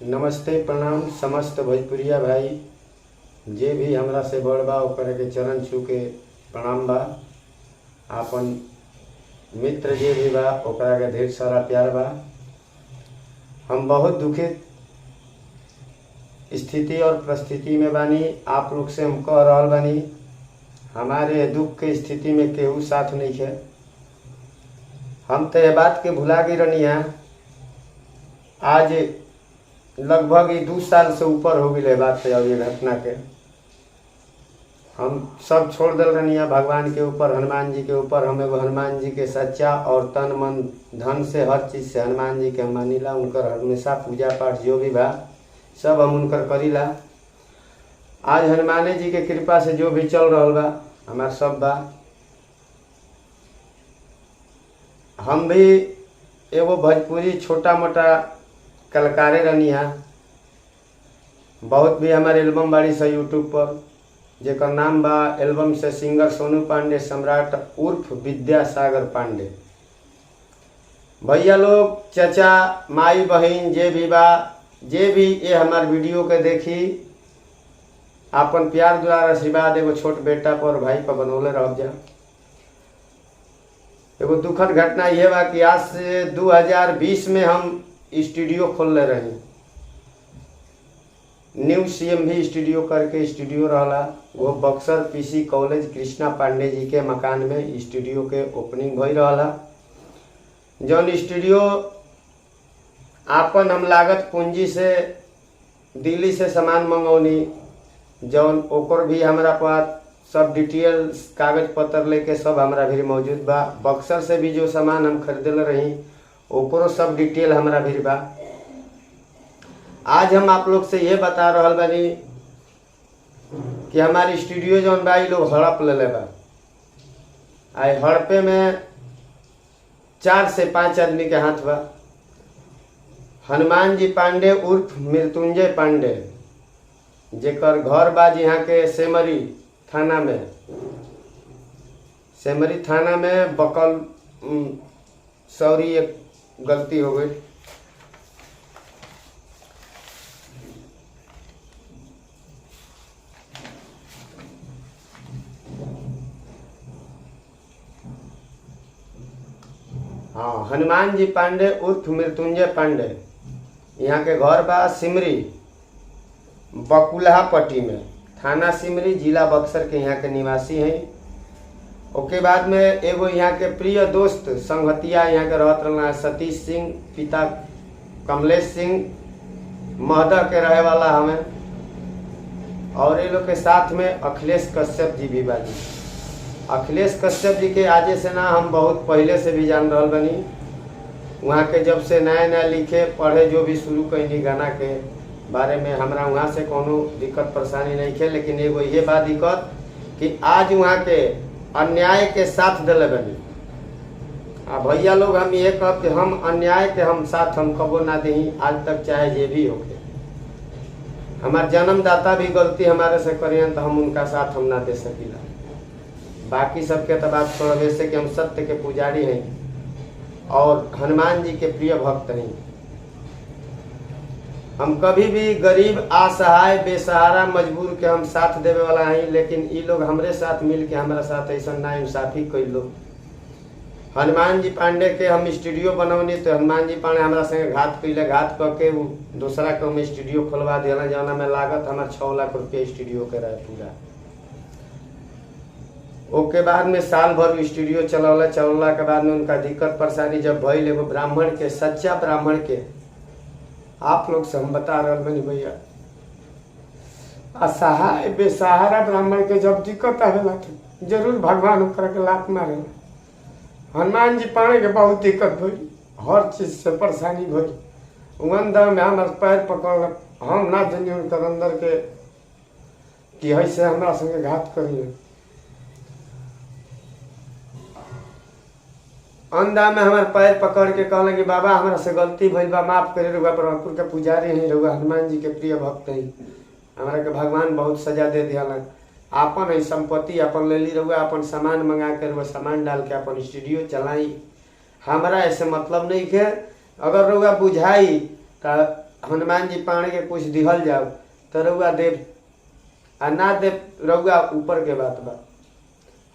नमस्ते प्रणाम समस्त भोजपुरिया भाई जे भी हमरा से बड़ बा ओकरा के चरण छू के प्रणाम बा। आपन मित्र जे भी बा ओकरा के ढेर सारा प्यार बा। हम बहुत दुखित स्थिति और परिस्थिति में बानी। आप लोग से हम कह रहल बानी हमारे दुख के स्थिति में केहू साथ नहीं है। हम तो ये बात के भुला गई रनिया। आज लगभग 2 साल से ऊपर हो गई बात है और ये घटना के हम सब छोड़ दल रनिया भगवान के ऊपर, हनुमान जी के ऊपर। हम एगो हनुमान जी के सच्चा और तन मन धन से हर चीज़ से हनुमान जी के हम मानीला। उनकर हमेशा पूजा पाठ जो भी बा सब हम उनकर करीला। आज हनुमान जी के कृपा से जो भी चल रहा बा हमार सब बा। हम भी एगो भोजपुरी छोटा मोटा कलाकारे रनिया। बहुत भी हमारे एल्बम बाड़ी से यूट्यूब पर जेकर नाम बा एल्बम से सिंगर सोनू पांडे सम्राट उर्फ विद्यासागर पांडे। भैया लोग, चचा, माई बहन जे भी बा, जे भी ये हमार वीडियो के देखी आपन प्यार दुलार आशीर्वाद एगो छोट बेटा पर भाई पर बनौले रह जा। एगो दुखद घटना यह बा कि आज से 2020 में हम स्टूडियो खोलने रही। न्यू CMV स्टूडियो करके स्टूडियो रहला। वो बक्सर PC कॉलेज कृष्णा पांडे जी के मकान में स्टूडियो के ओपनिंग भई रहला। जौन स्टूडियो आपन हम लागत पूंजी से दिल्ली से सामान मंगौनी, जौन ओकर भी हमारा पास सब डिटेल्स कागज पत्र लेके सब हमारा भी मौजूद बा। बक्सर से भी जो सामान हम खरीदल रही ओकरो सब डिटेल हमारा भी बा। आज हम आप लोग से ये बता रहल बानी कि हमारी स्टूडियो जौन बा लोग हड़प ले बा। आई हड़पे में 4 से 5 आदमी के हाथ बा। हनुमान जी पांडे उर्फ मृत्युंजय पांडे जेकर घर बा यहाँ के सेमरी थाना में बकल सॉरी एक गलती हो गई। हाँ, हनुमान जी पांडे उर्फ मृत्युंजय पांडे यहाँ के घर बा सिमरी बकुलहा पट्टी में, थाना सिमरी, जिला बक्सर के यहाँ के निवासी हैं। ओके बाद में एगो यहाँ के प्रिय दोस्त संगतिया यहाँ के रहत रहना सतीश सिंह, पिता कमलेश सिंह महदा के रहे वाला हमें। और ये लोग के साथ में अखिलेश कश्यप जी भी बाजी। अखिलेश कश्यप जी के आजे से ना हम बहुत पहले से भी जान रहल बनी। वहाँ के जब से नया नया लिखे पढ़े जो भी शुरू कैनी गाना के बारे में हमरा वहाँ से कोनो दिक्कत परेशानी नहीं है। लेकिन एगो ये बात दिक्कत कि आज वहाँ के अन्याय के साथ दिले बनी। भैया लोग हम ये कह कि हम अन्याय के हम साथ हम कबो ना दी आज तक, चाहे जे भी होके। हमार जन्मदाता भी गलती हमारे से करें तो हम उनका साथ हम ना दे सकीला। बाकी सबके तो बात छोड़ वैसे कि हम सत्य के पुजारी हैं और हनुमान जी के प्रिय भक्त हैं। हम कभी भी गरीब, असहाय, बेसहारा, मजबूर के हम साथ देवे वाला हैं। लेकिन ये लोग हमरे साथ मिल के हमारा साथ ऐसा ना इंसाफी कई लोग। हनुमान जी पांडे के हम स्टूडियो बनौनी तो हनुमान जी पांडे हमारा संगे घात कैले। घात करके वो दूसरा के हम स्टूडियो खोलवा दिया जाना में लागत हमारा 6 लाख रुपये स्टूडियो के रहे पूरा। ओके बाद में साल भर स्टूडियो चलौला के बाद में उनका दिक्कत परेशानी जब भइल, एगो ब्राह्मण के, सच्चा ब्राह्मण के, आप लोग से हम बता रहे बनी भैया, असहाय बेसहारा ब्राह्मण के जब दिक्कत आवेला तो जरूर भगवान ओकरा के लात मारे। हनुमान जी पांडे के बहुत दिक्कत भइल, हर चीज से परेशानी भइल। अंदर में हमारे पैर पकड़, हम ना जानी उनकर अंदर के कि ऐसे हमारा संगे घात करिए। अंधा में हमारे पैर पकड़ के कहले कि बाबा हमारा से गलती भइल बा, माफ करे। रहुआ ब्रह्मपुर के पुजारी हैं, रहुआ हनुमान जी के प्रिय भक्त हैं। हमारा के भगवान बहुत सजा दे दिया। आपन है संपत्ति अपन ले ली, रहुआ अपन सामान मंगा कर वो सामान डाल के अपन स्टूडियो चलाई। हमारा ऐसे मतलब नहीं है। अगर रहुआ बुझाई हनुमान जी पाणे के कुछ दिहल जाओ तो रउआ देव आ ना देव रउआ ऊपर के बात बा।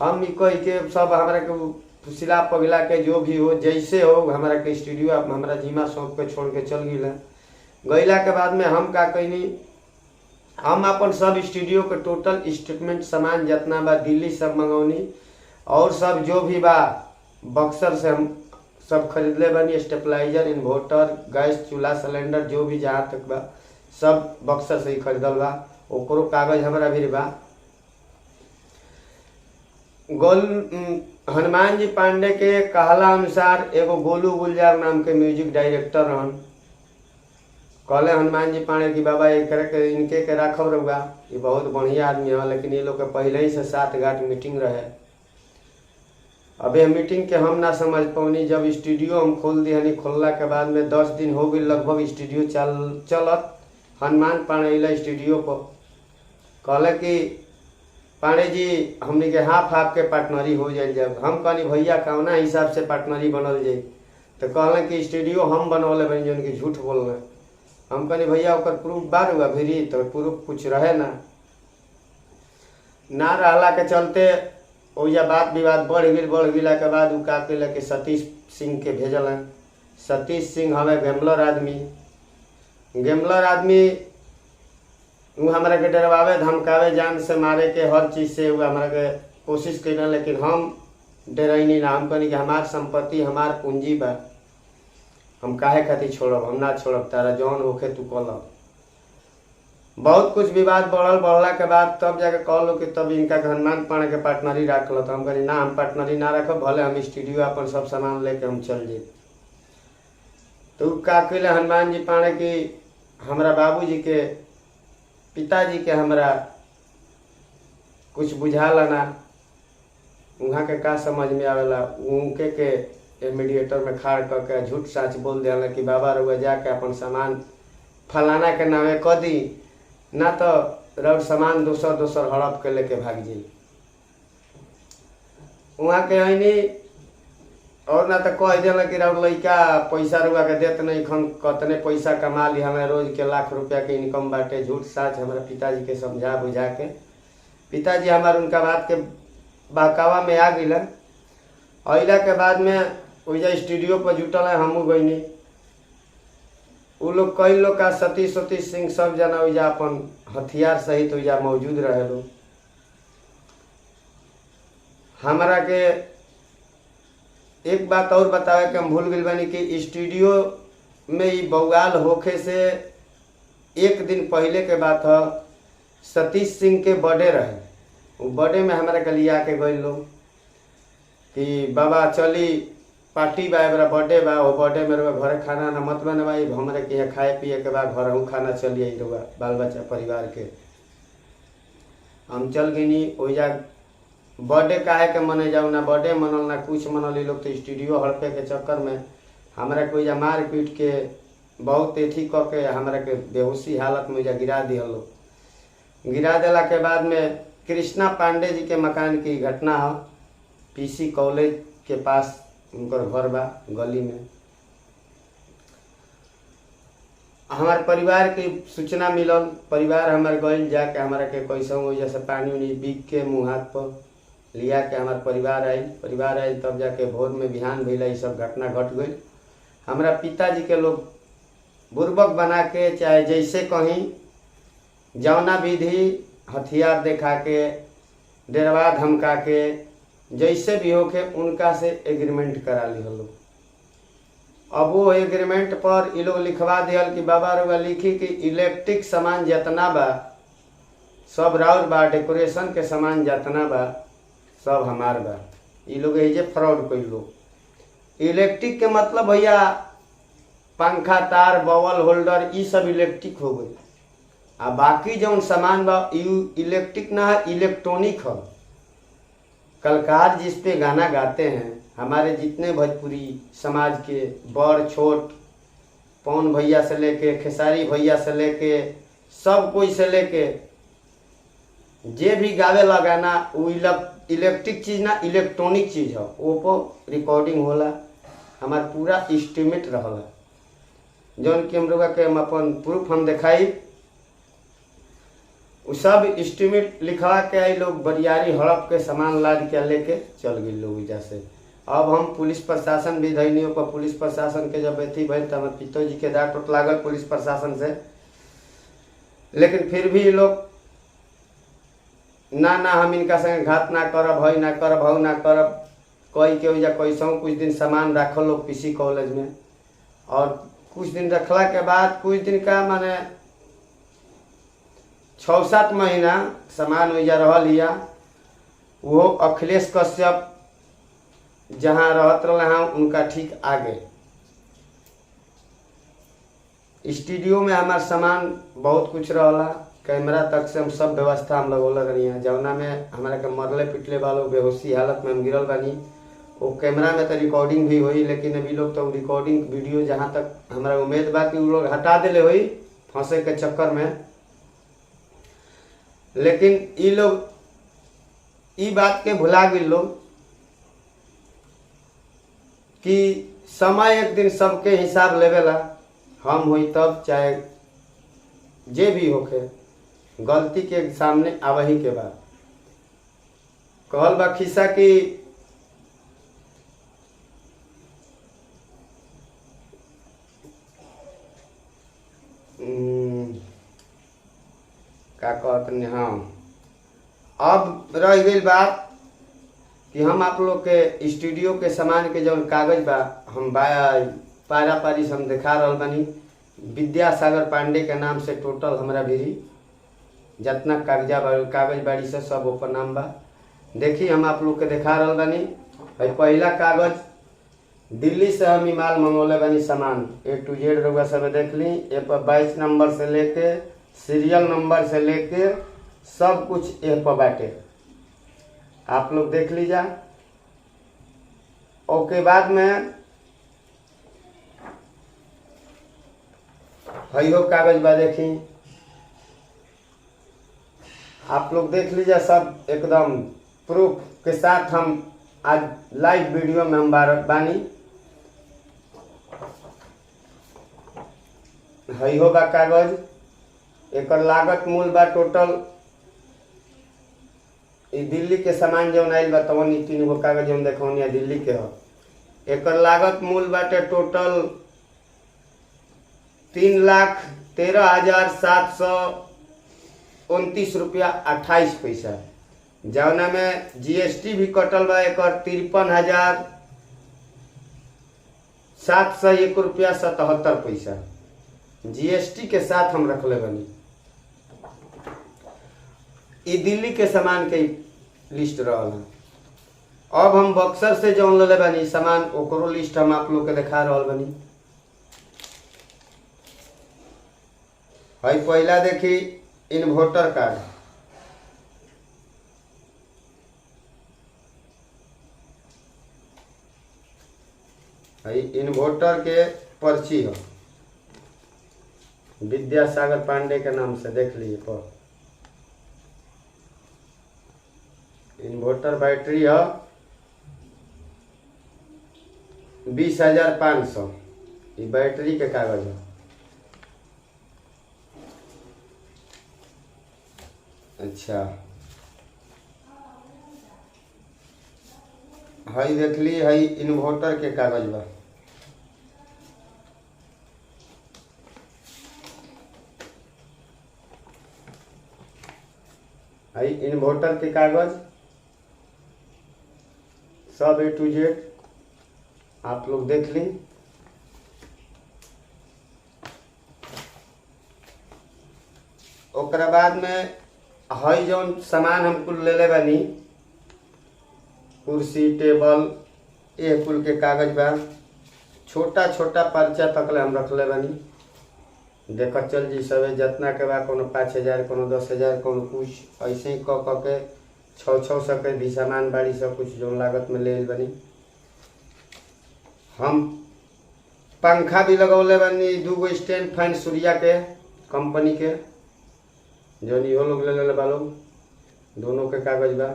हम कह के सब हमारा के सिला पगला के जो भी हो जैसे हो हमारा के स्टूडियो हमारा जिम्मा सौंप के छोड़ के चल गईला के बाद में हम का कहनी हम अपन सब स्टूडियो के टोटल स्टेटमेंट सामान जितना बा दिल्ली सब मंगौनी और सब जो भी बा बक्सर से हम सब खरीदले बनी। स्टेबलाइजर इन्वर्टर गैस चूल्हा सिलेंडर जो भी जहाँ तक बा सब बक्सर से ही खरीदल बा। ओकरो कागज हमारा भी बा। हनुमान जी पांडे के कहला अनुसार एगो गोलू गुलजार नाम के म्यूजिक डायरेक्टर रहन। कहले हनुमान जी पांडे की बाबा इनके के राखब रहुआ, ये बहुत बढ़िया आदमी है। लेकिन ये लोग के पहले ही से 7 गांठ मीटिंग रहे। अब ये मीटिंग के हम ना समझ पौनी। जब स्टूडियो हम खोल दी खोलला के बाद में 10 दिन हो गई लगभग स्टूडियो चलत। हनुमान पांडे अला स्टूडियो पर कहले कि पांडे जी हमने के हाफ के पार्टनरी हो जाए। जब हम कहनी भैया कौना हिसाब से पार्टनरी बनल जाए तो कहले कि स्टूडियो हम बनौले बनी जो उनकी झूठ बोलना। हम कहनी भैया ओकर प्रूफ बार हुआ फिरी तो प्रूफ कुछ रहे ना रहला के चलते ओजा बात विवाद बढ़ गिला के बाद उ का के सतीश सिंह के भेजल है। सतीश सिंह हमें गैम्बलर आदमी वो हमारा के डरवावे धमकावे जान से मारे के हर चीज से वो हमारा के कोशिश कैला। लेकिन हम डरैनी ना। हम कहनी कि हमार संपत्ति हमार पूंजी बा, हम काहे खातिर छोड़ब, हम ना छोड़ब, तारा जौन होखे तू कल। बहुत कुछ विवाद बढ़ला के बाद तब जाके कहलो कि तब इनका हनुमान पांडे के पार्टनरी रख लो। तो हम कहनी ना हम पार्टनरी ना रखब, भले हम स्टूडियो अपन सब सामान लेके हम चल जाए। तो का कैले हनुमान जी पांडे की हमारा बाबूजी के पिताजी के हमरा कुछ बुझाला ना। वहाँ के का समझ में आवेला उनके के मीडिएटर में खाड़ करके झूठ साच बोल दिया कि बाबा रुआ जाके अपन सामान फलाना के नामे क दी ना तो रउर सामान दोसर हड़प के लेके भाग जाई। वहाँ के आईनी और ना तो कह दिला कि रउर लइका पैसा रुआ के देत नहीं खन कतने पैसा कमा ली, हमें रोज के लाख रुपया के इनकम बाटे। झूठ साच हमारा पिताजी के समझा बुझा के पिताजी हमारे उनका बात के बहकावा में आ गई। अला के बाद में वही स्टूडियो पर जुटल है हमू गईनी। उ लोग कई लोग का सतीश सिंह सब जना वहीजा अपन हथियार सहित वहीजा मौजूद रहे लोग। हमारा के एक बात और बतावे कि हम भूल गए बानी कि स्टूडियो में ही बवाल होखे से एक दिन पहले के बात है। सतीश सिंह के बर्थडे रहे। वो बर्थडे में हमारा के लिया के गए लोग कि बाबा चली पार्टी बा, एबरा बर्थडे बा, वो बर्थडे में रुआ घरे खाना ना मत बनवाई, हमारे के यहाँ खाए पिए के बाद घर हूँ खाना चलिए रुआ बाल बच्चा परिवार के। हम चल गई ओजा बर्थडे काहे के मने जाऊ ना बर्थडे मनल ना कुछ मनल। लोग तो स्टूडियो हड़पे के चक्कर में हमारा के ओजा मार पीट के बहुत एथी क के हमारा के बेहोशी हालत में ओजा गिरा दिहल। गिरा दिला के बाद में कृष्णा पांडे जी के मकान की घटना है। पीसी कॉलेज के पास उनकर घर बा गली में। हमारे परिवार की सूचना मिलल, परिवार हमारे गल जाके हमारा के कैसा वजह से पानी उनी बीक के मुँह हाथ पर लिया के हमारे परिवार आयल तब जाके भोर में बिहान भैला ये सब घटना घट गई। हमारा पिताजी के लोग बुर्बक बना के चाहे जैसे कहीं जौना विधि हथियार देखा के डरवा धमका के जैसे भी होके उनका से एग्रीमेंट करा ली लोग। अब वो एग्रीमेंट पर ये लोग लिखवा दियल कि बाबा रुआ लिखी कि इलेक्ट्रिक सामान जितना बा सब राउर बा, डेकोरेशन के सामान जितना बा सब हमार बा। ये लोग ये फ्रॉड कोई लोग। इलेक्ट्रिक के मतलब भैया पंखा तार बॉल होल्डर ये सब इलेक्ट्रिक हो गई। आ बाकी जौन सामान बा इलेक्ट्रिक ना है, इलेक्ट्रॉनिक है। कलकार जिस पे गाना गाते हैं हमारे जितने भोजपुरी समाज के बड़ छोट, पवन भैया से लेके खेसारी भैया से लेके सब कोई से लेके जे भी गावे ला गाना वो इलेक्ट्रिक चीज ना इलेक्ट्रॉनिक चीज है। वो पर रिकॉर्डिंग होला, हमार पूरा एस्टिमेट रहला। जौन कि हम लोग के हम अपन प्रूफ हम दिखाई। उ सब एस्टीमेट लिखवा के आई लोग बरियारी हड़प के सामान लाद के लेके चल गई लोग इजा से। अब हम पुलिस प्रशासन भी धैनी पर पुलिस प्रशासन के जब अथी भैल तो हमारे पिताजी के डांट उट लागल पुलिस प्रशासन से, लेकिन फिर भी लोग ना ना हम इनका संगे घात ना करब, हई ना करब, हऊ ना करब कही के वजह कैसों कुछ दिन सामान रखल लोग पीसी कॉलेज में। और कुछ दिन रखला के बाद कुछ दिन का माने 6-7 महीना सामान वजह रहल हिया। वो अखिलेश कश्यप जहाँ रहत रहा उनका ठीक आगे स्टूडियो में हमार सामान बहुत कुछ रहला, कैमरा तक से हम सब व्यवस्था हम लगौले रही। जौना में हमारा के मरले पिटले वालों बेहोशी हालत में हम गिरल बानी। वो कैमरा में तो रिकॉर्डिंग भी हुई, लेकिन अभी लोग तो रिकॉर्डिंग वीडियो जहाँ तक हमारा उम्मीद बा कि वो लोग हटा दिले हुई फंसे के चक्कर में। लेकिन ये लोग ई बात के भुला गए लोग कि समय एक दिन सबके हिसाब लेवेला। हम हुई तब चाहे जे भी होके गलती के सामने आवही के बाद कहल बा खिस्सा कि का कहते। हाँ, अब रह गई बात कि हम आप लोग के स्टूडियो के सामान के जौन कागज बा हम पारा पारी से हम दिखा रहा बानी। विद्यासागर पांडे के नाम से टोटल हमारा भी जितना कागज बाड़ी से सब ऊपर नाम बा। देखी हम आप लोग के दिखा रहा बानी। पहला कागज दिल्ली से हम माल मंगौले बानी सामान A to Z रउआ सब देख ली। ए पर 22 नंबर से लेके सीरियल नंबर से लेके सब कुछ ए पर बाटे, आप लोग देख लीजा। ओके बाद में हईहो कागज बा देखी, आप लोग देख लीजिए सब एकदम प्रूफ के साथ। हम आज लाइव वीडियो में हम बानी। हईहो बा कागज, एक लागत मूल बा टोटल दिल्ली के सामान जौन आयल बा तवन 3 गो कागज हम देखौनी दिल्ली के हो। एक लागत मूल बाटे टोटल 3,13,729 रुपया 28 पैसा, जौना में GST भी कटल बा एक 53,701 रुपया 77 पैसा GST के साथ हम रखले बनी। ई दिल्ली के सामान के लिस्ट रहल। अब हम बक्सर से जौन ले बनी सामान ओकरो लिस्ट हम आप लोग के दिखा रहल बनी। हई पहला देखी इन्वर्टर कार्ड, हई इन्वर्टर के पर्ची हो विद्यासागर पांडे के नाम से देख लीजिए। पर इन्वर्टर बैटरी है 20,500, ये बैटरी के कागज है। अच्छा, हई देख ली, हई इन्वर्टर के कागज बा। हई इन्वर्टर के कागज सब A to Z आप लोग देख ली। ओकरा बाद में हई जौन सामान हम कुल ले बानी कुर्सी टेबल ये कुल के कागज बा। छोटा छोटा पर्चा तक ले हम रखले बानी। देख चल जी सब जितना के बा, कोनो 5,000 कोनो 10,000 कोनो कुछ ऐसे ही क के 600 के भी सामान बाड़ी सब कुछ जो लागत में ले बनी। हम पंखा भी लगौले बानी 2 गो स्टैंड फैन सूर्या के कंपनी के, जो इहो लोग ले ले बा लोग, दोनों के कागज बा।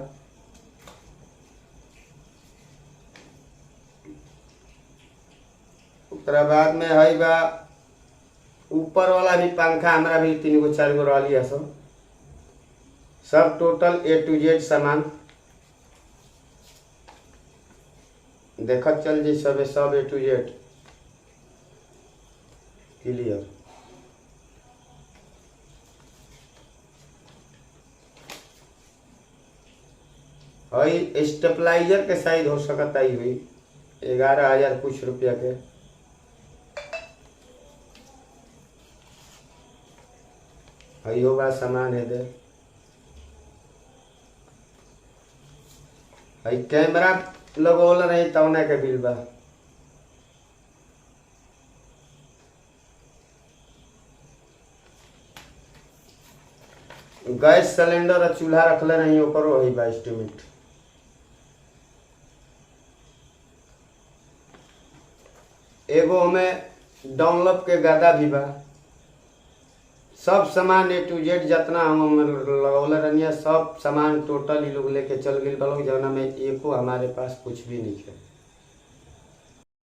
ओकरा बाद में हई बा ऊपर वाला भी पंखा हमारा भी 3 गो 4 गो रही है। सब टोटल A to Z सामान देखत चल जी। सब A to Z क्लियर। हई स्टेपलाइजर के साइज हो सकता ही हुई 11,000 कुछ रुपया के। हई होगा सामान है दे। हई कैमरा लगोल नहीं तौने के बिल बा। गैस सिलेंडर और चूल्हा रखले नहीं ओकरो हई बा एस्टिमेट। एगो हमें डाउनलोड के गदा भी बा। सब सामान A to Z जितना हम लगौले रहनी सब सामान टोटल ही लोग लेके चल गए। जौना में एको हमारे पास कुछ भी नहीं है।